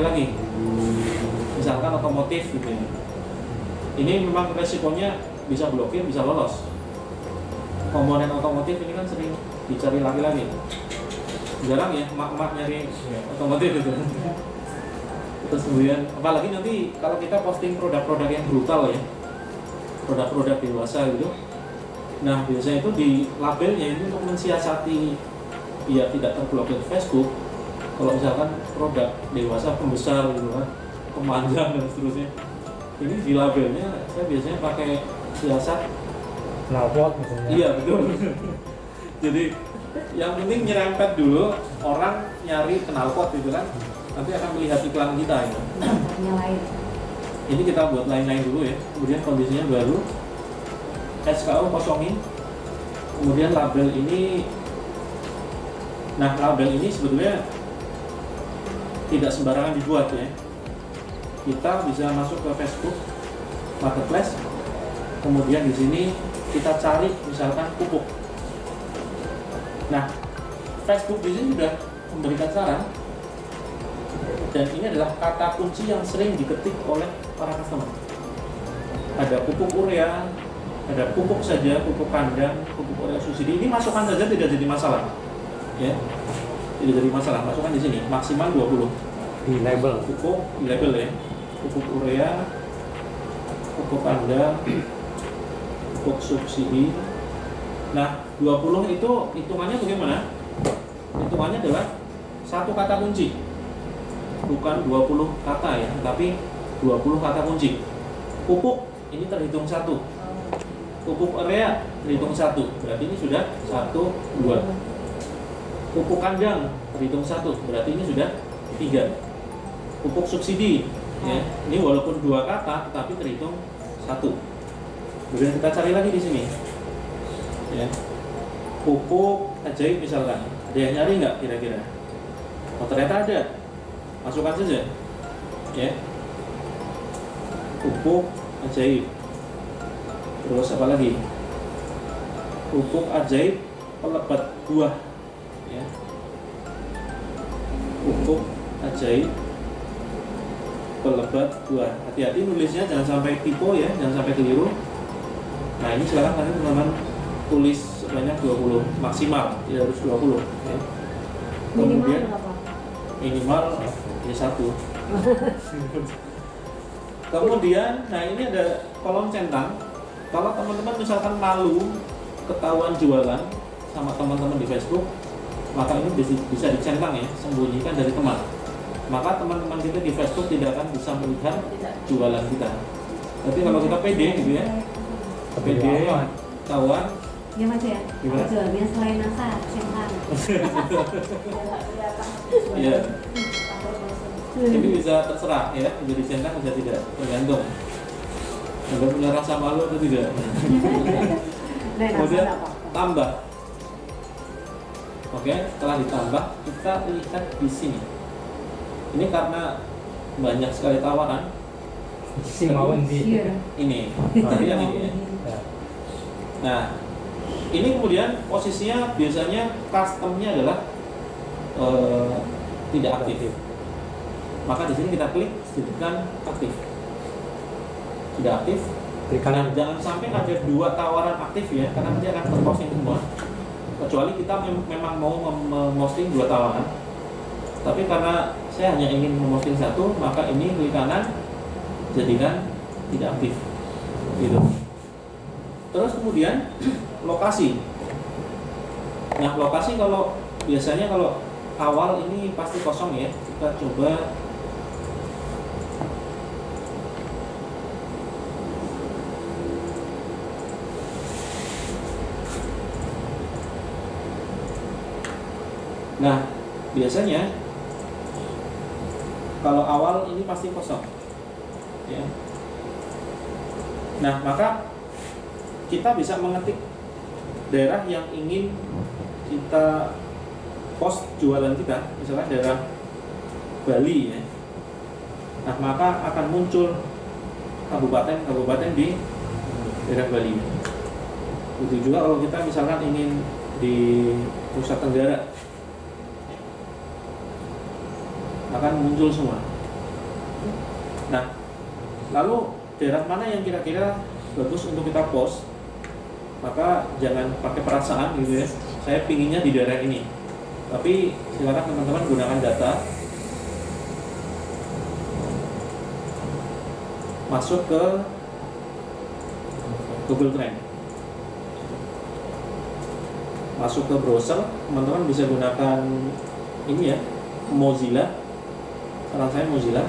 cari lagi. Misalkan otomotif gitu ya. Ini memang resikonya bisa blokir, bisa lolos. Komponen otomotif ini kan sering dicari lagi-lagi. Jarang ya emak-emak nyari otomotif gitu. Terus kemudian apalagi nanti kalau kita posting produk-produk yang brutal ya, produk-produk dewasa gitu. Nah biasanya itu di labelnya itu untuk mensiasati biar tidak terblokir Facebook. Kalau misalkan produk dewasa pembesar gitu kan, pemanjang dan seterusnya, ini di labelnya saya biasanya pakai siasat knalpot misalnya. iya betul. Jadi yang penting nyerempet dulu, orang nyari knalpot gitu kan, nanti akan melihat iklan kita ya. Nyalain. Ini kita buat lain-lain dulu ya. Kemudian kondisinya baru SKU kosongin. Kemudian label ini, nah label ini sebetulnya tidak sembarangan dibuat ya. Kita bisa masuk ke Facebook Marketplace. Kemudian di sini kita cari misalkan pupuk. Nah, Facebook di sini sudah memberikan saran. Dan ini adalah kata kunci yang sering diketik oleh para customer. Ada pupuk urea, ada pupuk saja, pupuk kandang, pupuk urea subsidi. Ini masukkan saja tidak jadi masalah. Ya. Tidak jadi masalah, masukkan di sini maksimal 20. Di label. Pupuk di label ya. Pupuk urea, pupuk kandang, pupuk subsidi. Nah, 20 itu hitungannya bagaimana? Hitungannya adalah satu kata kunci. Bukan 20 kata ya, tapi 20 kata kunci. Pupuk ini terhitung 1. Pupuk urea terhitung 1. Berarti ini sudah 1, 2. Pupuk kandang terhitung 1. Berarti ini sudah 3. Pupuk subsidi ya, ini walaupun 2 kata tetapi terhitung 1. Kemudian kita cari lagi di sini. Ya. Pupuk ajaib misalkan. Ada yang nyari nggak kira-kira? Oh ternyata ada. Masukkan saja. Ya. Pupuk ajaib. Terus apa lagi? Pupuk ajaib pelebat buah. Ya. Pupuk ajaib pelebat buah. Hati-hati nulisnya, jangan sampai typo ya, jangan sampai keliru. Nah ini sekarang nanti teman-teman tulis sebanyak 20 maksimal, tidak harus 20 ya. Kemudian minimal ya 1. Kemudian, nah ini ada kolom centang. Kalau teman-teman misalkan malu ketahuan jualan sama teman-teman di Facebook, maka ini bisa dicentang ya, sembunyikan dari teman. Maka teman-teman kita di Facebook tidak akan bisa melihat jualan kita. Tapi kalau kita pede gitu ya, pede, kawan. Ya mas ya, Gimana? jualnya selain nasa, centang. Iya. Ini bisa terserah ya, menjadi centang bisa tidak, tergantung. Anda punya rasa malu atau tidak? Kemudian tambah. Oke, setelah ditambah kita lihat di sini. Ini karena banyak sekali tawaran. Si mawon di. Ini, berarti yang ini ya. Nah, ini kemudian posisinya biasanya customnya adalah tidak aktif. Maka di sini kita klik jadikan aktif. Sudah aktif. Nah, jangan sampai ada 2 tawaran aktif ya, karena nanti akan terposting semua. Kecuali kita memang mau memposting 2 tawaran. Tapi karena saya hanya ingin memposting 1, maka ini klik kanan jadikan tidak aktif. Gitu. Terus kemudian lokasi. Nah, lokasi kalau biasanya kalau awal ini pasti kosong ya. Kita coba Nah, biasanya kalau awal ini pasti kosong. Ya. Nah, maka kita bisa mengetik daerah yang ingin kita post jualan kita, misalnya daerah Bali ya. Nah, maka akan muncul kabupaten-kabupaten di daerah Bali. Begitu juga kalau kita misalkan ingin di Nusa Tenggara, akan muncul semua. Nah, lalu daerah mana yang kira-kira bagus untuk kita post? Maka jangan pakai perasaan gitu ya. Saya pinginnya di daerah ini. Tapi silakan teman-teman gunakan data. Masuk ke Google Trend. Masuk ke browser, teman-teman bisa gunakan ini ya, Mozilla. Saran saya Mozilla.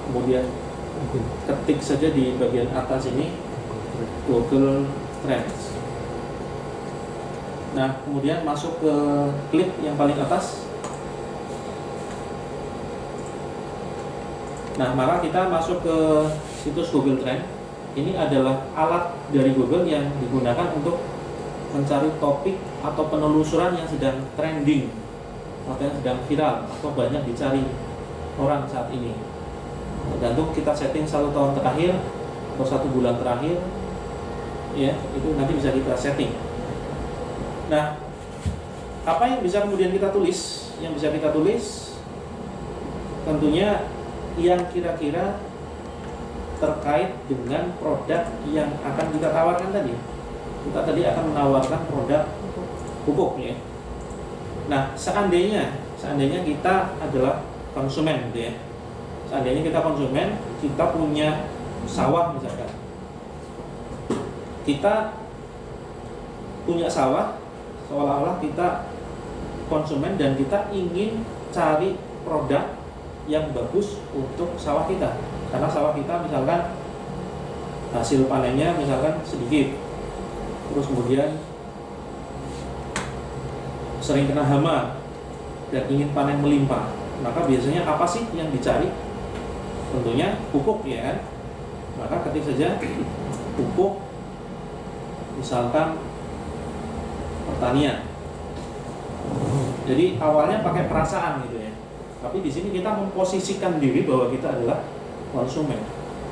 Kemudian ketik saja di bagian atas ini Google Trends. Nah, kemudian masuk ke klik yang paling atas. Nah, maka kita masuk ke situs Google Trend. Ini adalah alat dari Google yang digunakan untuk mencari topik atau penelusuran yang sedang trending atau yang sedang viral atau banyak dicari orang saat ini. Tergantung kita setting 1 tahun terakhir atau 1 bulan terakhir, ya itu nanti bisa kita setting. Nah, apa yang bisa kemudian kita tulis? Yang bisa kita tulis tentunya yang kira-kira terkait dengan produk yang akan kita tawarkan tadi. Kita tadi akan menawarkan produk pupuk ya. Nah, seandainya kita adalah konsumen gitu ya. Seandainya kita konsumen, kita punya sawah misalkan. Kita punya sawah, seolah-olah kita konsumen dan kita ingin cari produk yang bagus untuk sawah kita. Karena sawah kita misalkan hasil panennya misalkan sedikit, terus kemudian sering kena hama dan ingin panen melimpah. Maka biasanya apa sih yang dicari? Tentunya pupuk ya kan. Maka ketik saja pupuk misalkan pertanian. Jadi awalnya pakai perasaan gitu ya. Tapi di sini kita memposisikan diri bahwa kita adalah konsumen.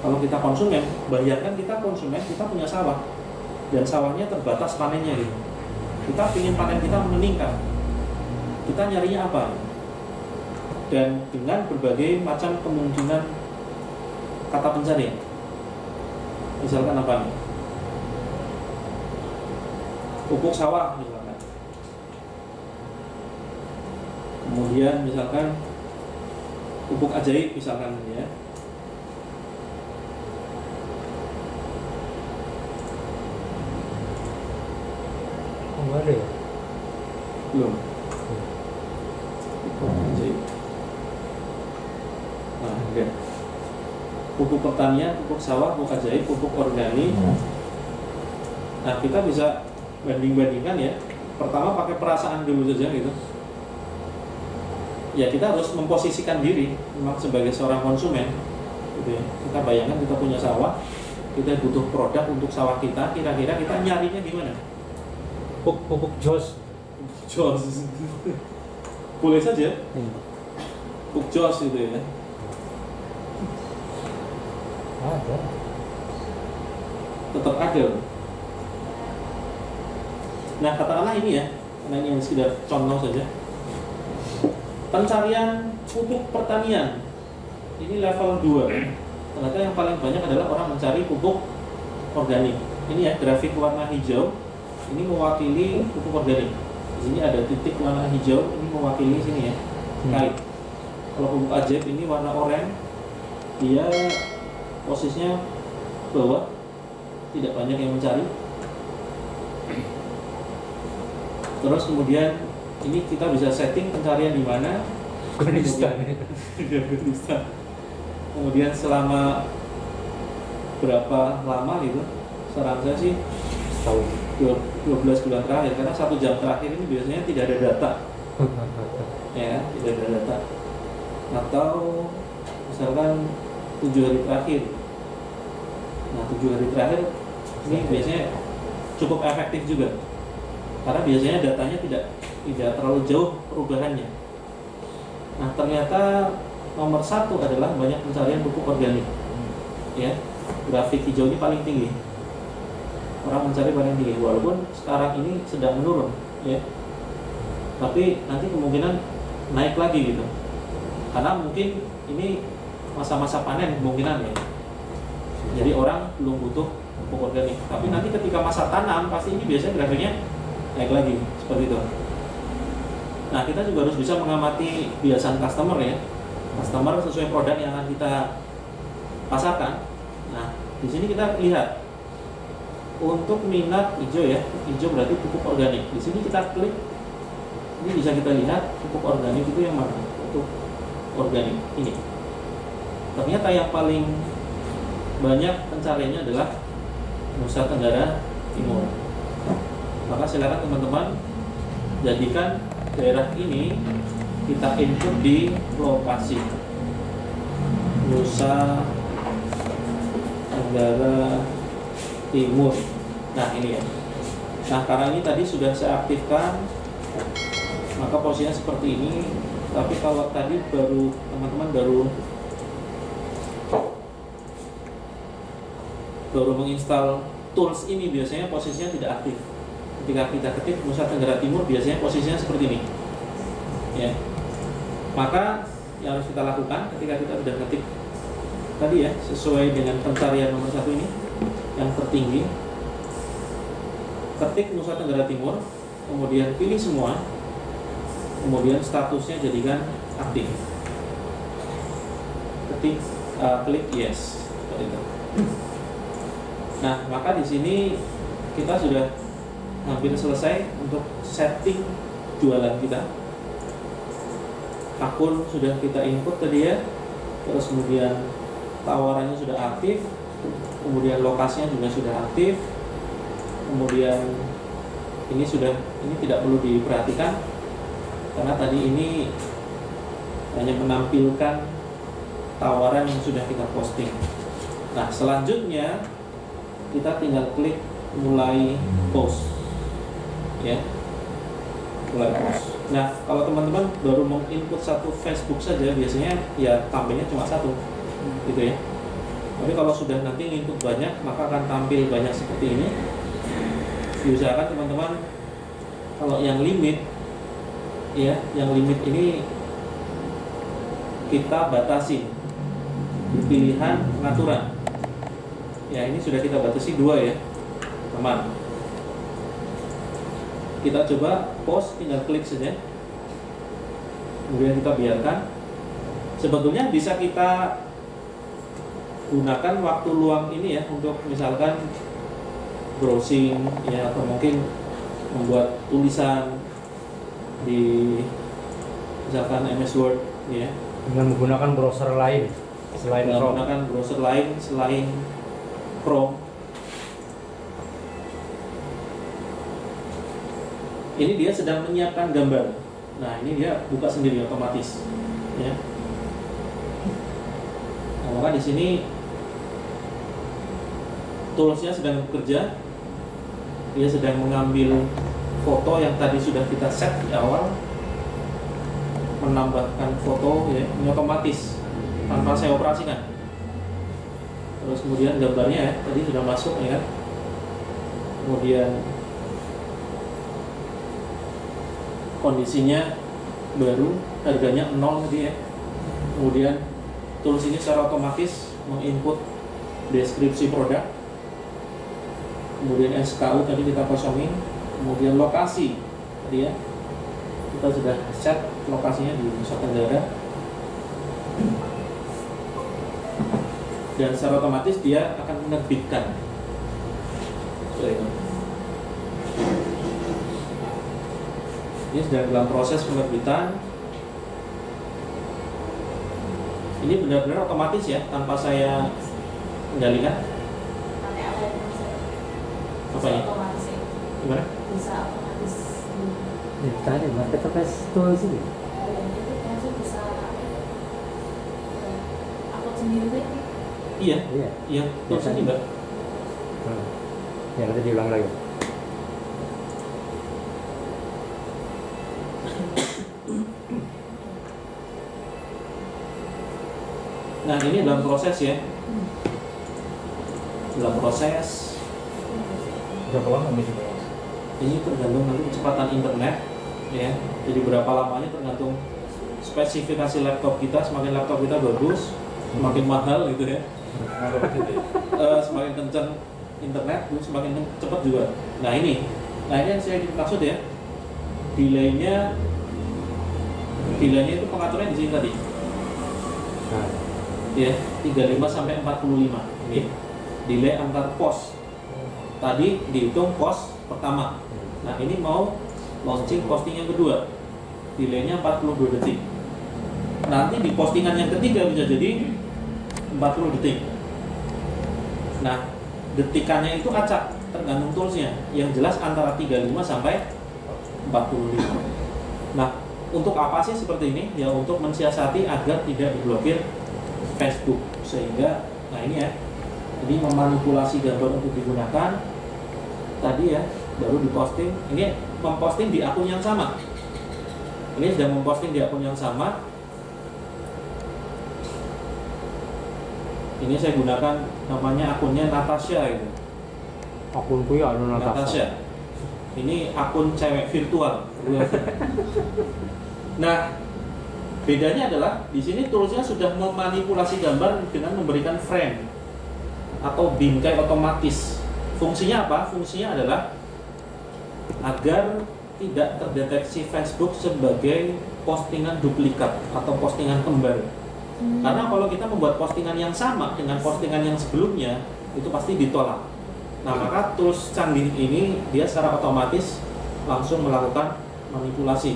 Kalau kita konsumen, bayangkan kita konsumen, kita punya sawah dan sawahnya terbatas panennya gitu. Kita ingin panen kita meningkat. Kita nyarinya apa? Dan dengan berbagai macam kemungkinan kata pencarian. Misalkan apa nih? Pupuk sawah misalkan. Kemudian misalkan pupuk ajaib misalkan ya. Oh, ada ya? Belum. Pupuk ajaib. Nah, enggak. Pupuk pertanian, pupuk sawah, pupuk ajaib, pupuk organik. Nah, kita bisa banding-bandingkan ya. Pertama pakai perasaan dulu saja gitu. Ya kita harus memposisikan diri memang sebagai seorang konsumen gitu ya. Kita bayangkan kita punya sawah, kita butuh produk untuk sawah kita, kira-kira kita nyarinya gimana? Pupuk jos. Jos. Boleh saja. Pupuk jos gitu ya. Ada. Tetap ada. Nah, katakanlah ini ya, karena ini sekedar contoh saja. Pencarian pupuk pertanian ini level 2. Ternyata yang paling banyak adalah orang mencari pupuk organik. Ini ya grafik warna hijau, ini mewakili pupuk organik. Di sini ada titik warna hijau, ini mewakili sini ya, kait. Kalau pupuk ajaib ini warna oranye, dia posisinya bawah, tidak banyak yang mencari. Terus kemudian ini kita bisa setting pencarian di mana. Afghanistan. Kemudian selama berapa lama gitu? Saran saya sih Tahu. 12 bulan terakhir, karena 1 jam terakhir ini biasanya tidak ada data. Ya, tidak ada data. Atau misalkan 7 hari terakhir. Nah, 7 hari terakhir ini biasanya cukup efektif juga. Karena biasanya datanya tidak terlalu jauh perubahannya. Nah, ternyata nomor 1 adalah banyak pencarian pupuk organik. Ya, grafik hijau ini paling tinggi. Orang mencari paling tinggi, walaupun sekarang ini sedang menurun, ya. Tapi nanti kemungkinan naik lagi gitu. Karena mungkin ini masa-masa panen kemungkinan ya. Jadi orang belum butuh pupuk organik. Tapi nanti ketika masa tanam pasti ini biasanya grafiknya naik lagi seperti itu. Nah, kita juga harus bisa mengamati kebiasaan customer ya. Customer sesuai produk yang akan kita pasarkan. Nah, di sini kita lihat untuk minat hijau ya, hijau berarti pupuk organik. Di sini kita klik, ini bisa kita lihat pupuk organik itu yang mana? Pupuk organik ini. Ternyata yang paling banyak pencariannya adalah Nusa Tenggara Timur. Maka silakan teman-teman jadikan daerah ini kita input di lokasi Nusa Tenggara Timur. Nah ini ya. Nah karena ini tadi sudah saya aktifkan, maka posisinya seperti ini. Tapi kalau tadi teman-teman baru menginstal tools ini, biasanya posisinya tidak aktif. Ketika kita ketik Nusa Tenggara Timur, biasanya posisinya seperti ini ya. Maka yang harus kita lakukan ketika kita sudah ketik tadi ya, sesuai dengan pencarian nomor 1 ini yang tertinggi, ketik Nusa Tenggara Timur, kemudian pilih semua, kemudian statusnya jadikan aktif, ketik klik yes seperti itu. Nah, maka di sini kita sudah hampir selesai untuk setting jualan kita. Akun sudah kita input tadi ya, terus kemudian tawarannya sudah aktif, kemudian lokasinya juga sudah aktif, kemudian ini tidak perlu diperhatikan karena tadi ini hanya menampilkan tawaran yang sudah kita posting. Nah, selanjutnya kita tinggal klik mulai post ya, mulai post. Nah, kalau teman-teman baru menginput satu Facebook saja, biasanya ya tampilnya cuma satu gitu ya. Tapi kalau sudah nanti input banyak, maka akan tampil banyak seperti ini. Diusahakan teman-teman kalau yang limit ya, yang limit ini kita batasi di pilihan pengaturan. Ya, ini sudah kita batasi 2 ya, teman. Kita coba post, tinggal klik saja. Kemudian kita biarkan. Sebetulnya bisa kita gunakan waktu luang ini ya untuk misalkan browsing ya, atau mungkin membuat tulisan di misalkan MS Word ya, dengan menggunakan browser lain selain Chrome. menggunakan browser lain selain Chrome. Ini dia sedang menyiapkan gambar. Nah, ini dia buka sendiri otomatis ya. Nah, maka di sini toolsnya sedang bekerja. Dia sedang mengambil foto yang tadi sudah kita set di awal, menambahkan foto ya, ini otomatis tanpa saya operasikan. Terus kemudian gambarnya ya, tadi sudah masuk ya kan. Kemudian kondisinya baru, harganya 0 tadi ya. Kemudian tools ini secara otomatis menginput deskripsi produk, kemudian SKU tadi kita kosongin, kemudian lokasi tadi ya, kita sudah set lokasinya di Nusa Tenggara, dan secara otomatis dia akan menerbitkan. Ini sedang dalam proses penerbitan. Ini benar-benar otomatis ya, tanpa saya kendalikan. Apa ya? Gimana? Bisa otomatis. Ya, tadi marketplace tools ini. Itu langsung bisa upload sendiri deh. Iya, Iya. iya, tools ini Mbak. Ya, nanti diulang lagi. Nah, ini dalam proses ya. Dalam proses. Berapa lama ini? Ini tergantung nanti kecepatan internet ya. Jadi berapa lamanya tergantung spesifikasi laptop kita. Semakin laptop kita bagus, semakin mahal gitu ya. Semakin kencang internet, semakin cepat juga. Nah ini yang saya maksud ya, delaynya itu pengaturannya di sini tadi. Nah, Ya, 35 sampai 45. Ini delay antar pos. Tadi dihitung pos pertama. Nah, ini mau launching posting yang kedua. Delaynya 42 detik. Nanti di postingan yang ketiga bisa jadi 40 detik. Nah, detikannya itu acak, tergantung toolsnya. Yang jelas antara 35 sampai 45. Nah, untuk apa sih seperti ini? Ya untuk mensiasati agar tidak diblokir Facebook. Sehingga, nah ini ya, ini memanipulasi gambar untuk digunakan. Tadi ya, baru diposting. Ini memposting di akun yang sama. Ini sudah memposting di akun yang sama. Ini saya gunakan namanya akunnya Natasha itu. akunku ya anu Natasha. Natasha. Ini akun cewek virtual. Nah, bedanya adalah di sini toolsnya sudah memanipulasi gambar dengan memberikan frame atau bingkai otomatis. Fungsinya apa? Fungsinya adalah agar tidak terdeteksi Facebook sebagai postingan duplikat atau postingan kembar. Karena kalau kita membuat postingan yang sama dengan postingan yang sebelumnya, itu pasti ditolak. Nah, maka tools canggih ini dia secara otomatis langsung melakukan manipulasi.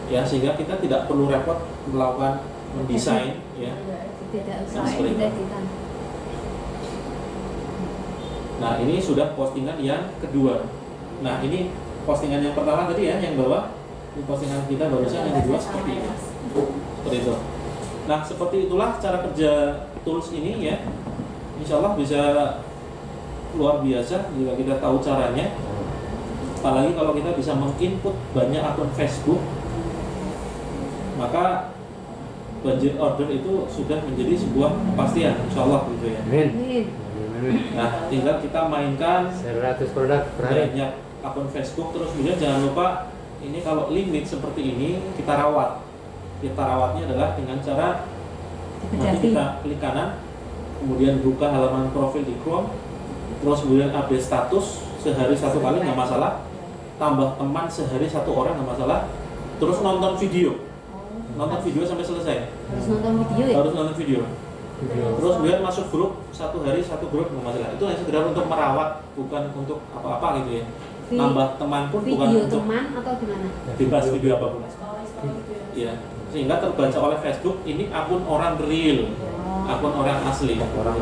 Ya, sehingga kita tidak perlu repot melakukan mendesain ya. Tidak usah Seperti itu. editan. Nah, ini sudah postingan yang kedua. Nah, ini postingan yang pertama tadi ya, yang bawah. Ini postingan kita barusan yang kedua seperti ini. Seperti itu. Nah, seperti itulah cara kerja tools ini ya. Insya Allah bisa luar biasa jika kita tahu caranya. Apalagi kalau kita bisa menginput banyak akun Facebook, maka budget order itu sudah menjadi sebuah kepastian, insya Allah gitu ya. Amin. Ini Nah, tinggal kita mainkan 100 produk per hari. banyak akun Facebook, terus kemudian jangan lupa ini kalau limit seperti ini kita rawat. Kita rawatnya adalah dengan cara nanti dipedati. kita klik kanan, kemudian buka halaman profil di Chrome, terus kemudian update status sehari satu kali nggak masalah, tambah teman sehari satu orang nggak masalah, terus nonton video sampai selesai, Harus nonton video ya? harus nonton video. Terus kemudian masuk grup satu hari satu grup nggak masalah. Itu hanya sekedar untuk merawat, bukan untuk apa-apa gitu ya. Vi- Nambah teman pun bukan Video untuk teman atau gimana? bebas video apapun. Sekolah gitu ya. Ya, sehingga terbaca oleh Facebook ini akun orang real, akun orang asli, Orang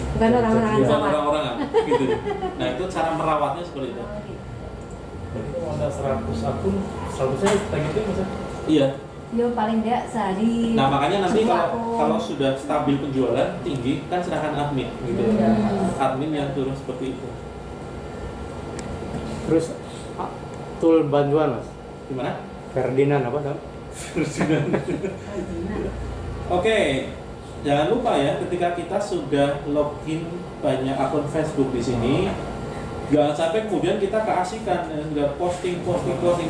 Bukan orang-orang bukan sama. orang-orangan gitu. Nah, itu cara merawatnya seperti itu. Jadi kalau ada 100 akun, 100-nya kita gitu Mas. Iya. Yo paling enggak sehari. Nah, makanya nanti 10 kalau akun. kalau sudah stabil penjualan tinggi kan serahkan admin gitu. Admin yang turun seperti itu. Terus tool bantuan Mas. Gimana? Ferdinand apa dong? Oke, jangan lupa ya ketika kita sudah login banyak akun Facebook di sini, jangan sampai kemudian kita keasikan sudah posting,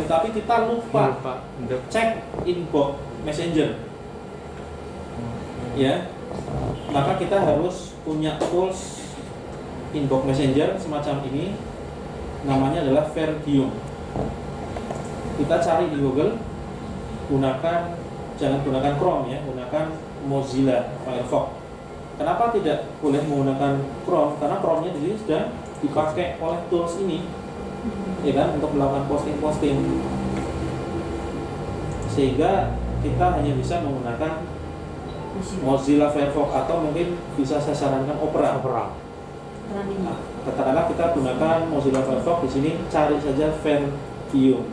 tapi kita lupa Untuk cek inbox Messenger. Ya, maka kita harus punya tools inbox Messenger semacam ini, namanya adalah Verdium. Kita cari di Google, jangan gunakan Chrome ya, gunakan Mozilla Firefox. Kenapa tidak boleh menggunakan Chrome? Karena Chrome-nya di sini sudah dipakai oleh tools ini, ya kan, untuk melakukan posting, sehingga kita hanya bisa menggunakan Mozilla Firefox atau mungkin bisa saya sarankan Opera. Peran ini. Nah, katakanlah kita gunakan Mozilla Firefox, di sini cari saja Verdium,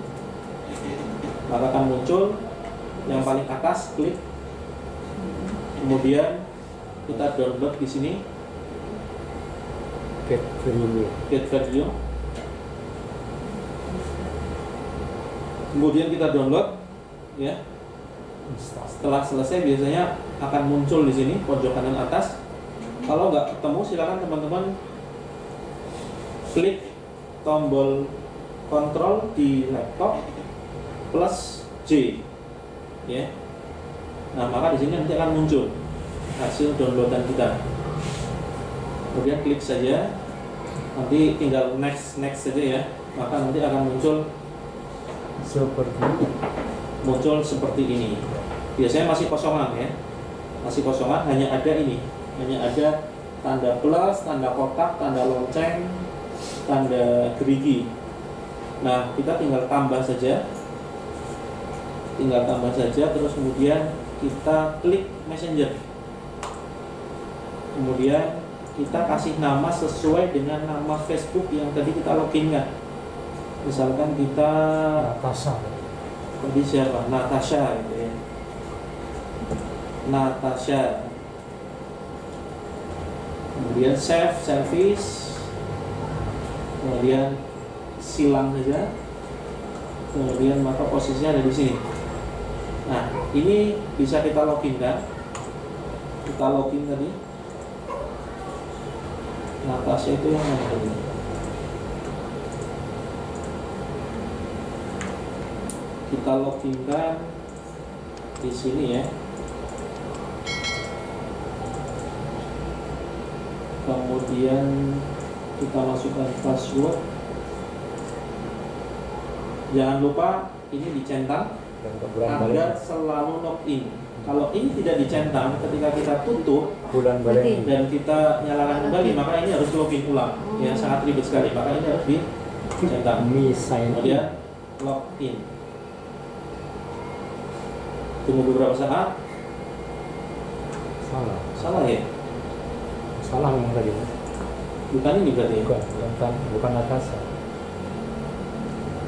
maka akan muncul yang paling atas, klik, kemudian kita download di sini get Ferdinand. Get Verdium, kemudian kita download ya. Setelah selesai biasanya akan muncul di sini pojok kanan atas. Kalau nggak ketemu silakan teman-teman klik tombol kontrol di laptop plus J ya. Nah, maka di sini nanti akan muncul. hasil downloadan kita. Kemudian klik saja, nanti tinggal next saja ya, maka nanti akan muncul seperti ini. Biasanya masih kosongan ya, masih kosongan, hanya ada ini, hanya ada tanda plus, tanda kotak, tanda lonceng, tanda gerigi. Nah, kita tinggal tambah saja, terus kemudian kita klik messenger, kemudian kita kasih nama sesuai dengan nama Facebook yang tadi kita loginkan. Misalkan kita tadi siapa? Natasha gitu ya. Natasha. Kemudian save service. Kemudian silang saja. Kemudian maka posisinya ada di sini. Nah, ini bisa kita loginkan. Kita login tadi. Natasha itu yang mana tadi? Kita loginkan di sini ya. Kemudian kita masukkan password. Jangan lupa ini dicentang agar selalu login. Kalau ini tidak dicentang, ketika kita tutup dan kita nyalakan kembali, maka ini harus login ulang. Ya, sangat ribet sekali. Maka ini harus dicentang. Kemudian login. Tunggu beberapa saat. Salah ya? Salah memang tadi. Bukan ini berarti. Bukan Natasha.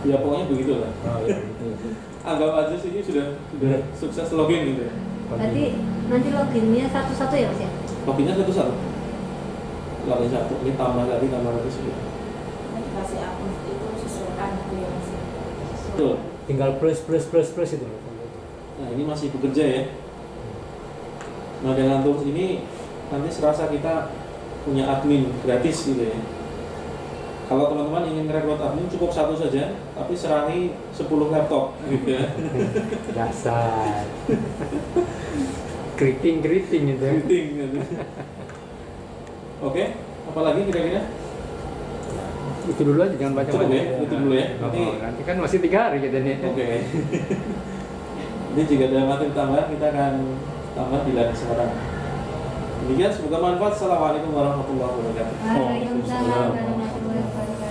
Ya pokoknya begitu lah. Oh iya. Gitu. Anggap aja sini sudah sukses login gitu ya. Berarti nanti loginnya satu-satu ya Mas ya? Loginnya satu-satu. Login satu. Ini tambah lagi sudah. Dikasih akun itu sesuaikan gitu ya Mas. Betul. Tinggal plus itu. Nah ini masih bekerja ya. Nah dengan tools ini nanti serasa kita punya admin gratis gitu ya. Kalau teman-teman ingin rekrut admin cukup satu saja, tapi serahi 10 laptop gitu ya. Dasar. Keriting gitu. Keriting gitu. Oke, apalagi kira-kira? Itu dulu aja, jangan baca Cukup ya, itu dulu ya. Nanti kan masih 3 hari kita nih. Oke. Ini jika ada materi tambahan kita akan tambah di lain kesempatan. Demikian, semoga manfaat. Assalamualaikum warahmatullahi wabarakatuh. Waalaikumsalam warahmatullahi wabarakatuh.